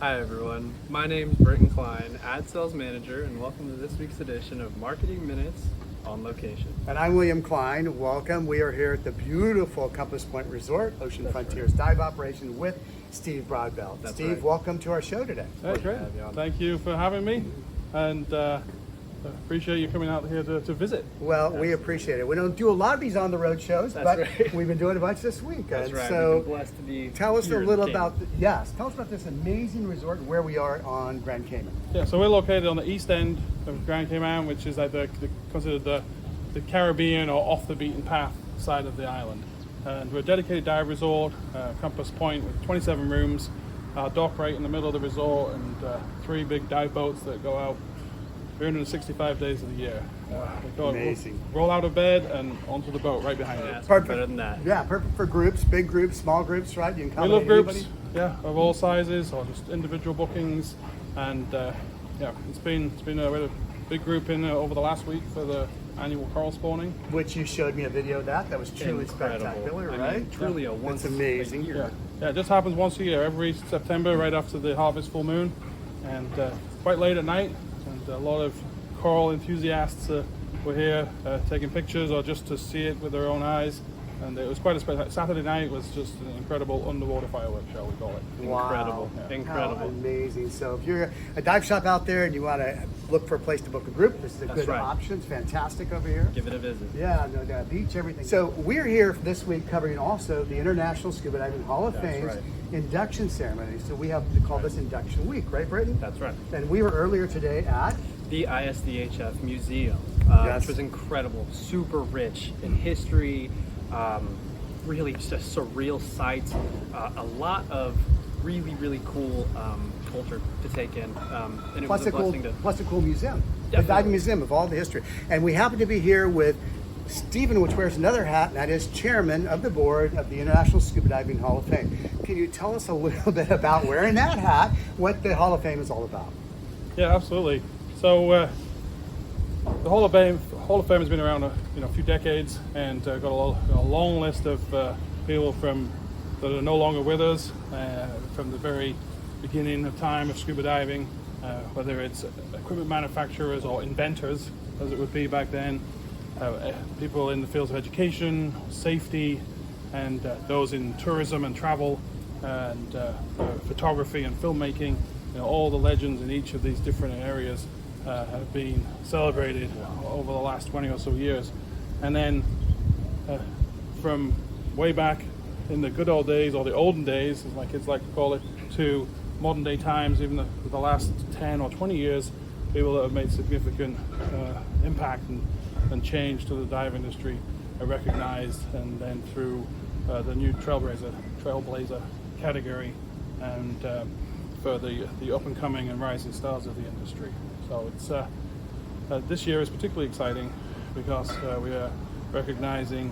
Hi everyone, my name is Britton Klein, Ad Sales Manager, and welcome to this week's edition of Marketing Minutes on Location. And I'm William Klein. Welcome. We are here at the beautiful Compass Point Resort, Ocean Frontiers Dive Operation with Steve Broadbelt. Steve, welcome to our show today. That's great. Thank you for having me, and appreciate you coming out here to visit. Well, we appreciate it. We don't do a lot of these on the road shows, but we've been doing a bunch this week. That's right. So we've been blessed to be tell us a little Cayman. tell us about this amazing resort and where we are on Grand Cayman. Yeah, so we're located on the east end of Grand Cayman, which is like considered the Caribbean or off the beaten path side of the island. And we're a dedicated dive resort, Compass Point, with 27 rooms, dock right in the middle of the resort, and 3 big dive boats that go out 365 days of the year. Amazing. Roll out of bed and onto the boat right behind you. Perfect. Better than that. Yeah, perfect for groups, big groups, small groups, right? You can We love accommodate groups, anybody. of all sizes or just individual bookings, and it's been we had a big group in over the last week for the annual coral spawning. Which you showed me a video of that. That was truly Incredible. spectacular, I right? mean, truly a once It's amazing. a year. Yeah, it just happens once a year, every September, right after the harvest full moon, and quite late at night, and a lot of coral enthusiasts were here taking pictures or just to see it with their own eyes. And it was quite a special. Saturday night was just an incredible underwater fireworks show, we call it. Incredible. Wow. Incredible. How amazing. So if you're a dive shop out there and you want to look for a place to book a group, this is a good right. option. It's fantastic over here. Give it a visit. Yeah, no, beach, everything. So we're here this week covering also the International Scuba Diving Hall of Fame's right. induction ceremony. So we have to call this Induction Week, right, Britton? That's right. And we were earlier today at The ISDHF Museum, Yes. which was incredible, super rich in history, really just a surreal site, a lot of really cool culture to take in, and it was a blessing to... plus a cool museum, a Definitely. diving museum of all the history. And we happen to be here with Stephen, which wears another hat, and that is chairman of the board of the International Scuba Diving Hall of Fame. Can you tell us a little bit about wearing that hat, what the Hall of Fame is all about? Yeah, absolutely. So the Hall of Fame has been around a few decades, and got a long list of people that are no longer with us from the very beginning of time of scuba diving, whether it's equipment manufacturers or inventors, as it would be back then, people in the fields of education, safety, and those in tourism and travel, and photography and filmmaking. All the legends in each of these different areas have been celebrated over the last 20 or so years. And then from way back in the good old days, or the olden days, as my kids like to call it, to modern day times, even the last 10 or 20 years, people that have made significant impact and change to the dive industry are recognized, and then through the new trailblazer category, and for the up and coming and rising stars of the industry. So it's this year is particularly exciting because we are recognizing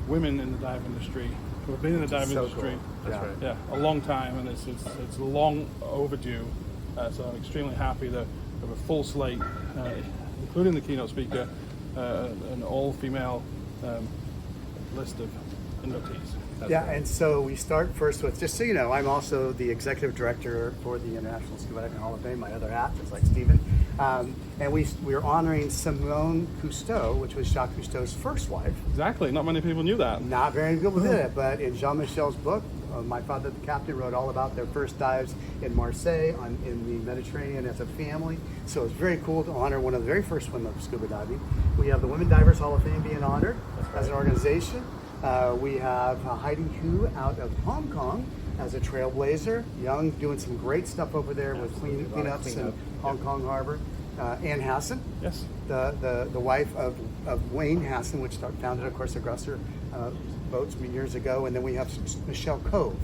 women in the dive industry who have been in the dive industry a long time, and it's long overdue. So I'm extremely happy that we have a full slate, including the keynote speaker, an all-female list of inductees. And so we start first with, just so you know, I'm also the executive director for the International Scuba Diving Hall of Fame, my other hat, just like Stephen. And we're honoring Simone Cousteau, which was Jacques Cousteau's first wife. Exactly, not many people knew that. Not very many people did it, but in Jean-Michel's book, My Father the Captain wrote all about their first dives in Marseille in the Mediterranean as a family. So it's very cool to honor one of the very first women of scuba diving. We have the Women Divers Hall of Fame being honored as an organization. We have Heidi Hu out of Hong Kong as a trailblazer, young, doing some great stuff over there with cleanups in Hong Kong Harbor. Ann Hassan, Yes. the wife of Wayne Hassan, which founded, of course, Aggressor boats years ago. And then we have Michelle Cove,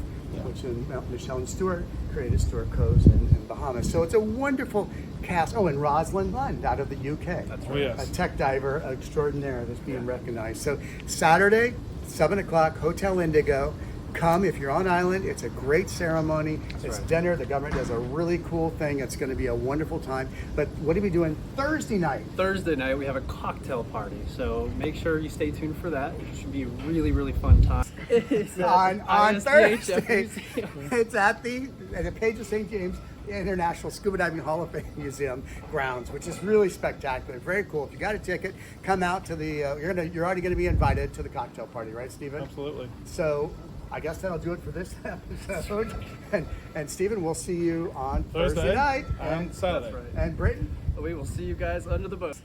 which Michelle and Stuart created Stuart Coves in Bahamas. So it's a wonderful cast. Oh, and Rosalind Lund out of the UK. That's right. Oh, yes. A tech diver extraordinaire that's being recognized. So Saturday, 7 o'clock, Hotel Indigo. Come if you're on island. It's a great ceremony. It's dinner. The government does a really cool thing. It's going to be a wonderful time. But what are we doing Thursday night? Thursday night we have a cocktail party, so make sure you stay tuned for that. It should be a really fun time. It's on ISDHF Thursday. Museum. It's at the Page of St. James International Scuba Diving Hall of Fame Museum grounds, which is really spectacular. Very cool. If you got a ticket, come out to the. You're already going to be invited to the cocktail party, right, Stephen? Absolutely. So I guess that'll do it for this episode. And Stephen, we'll see you on Thursday night and Saturday. That's right. And Brayton. We will see you guys under the boat.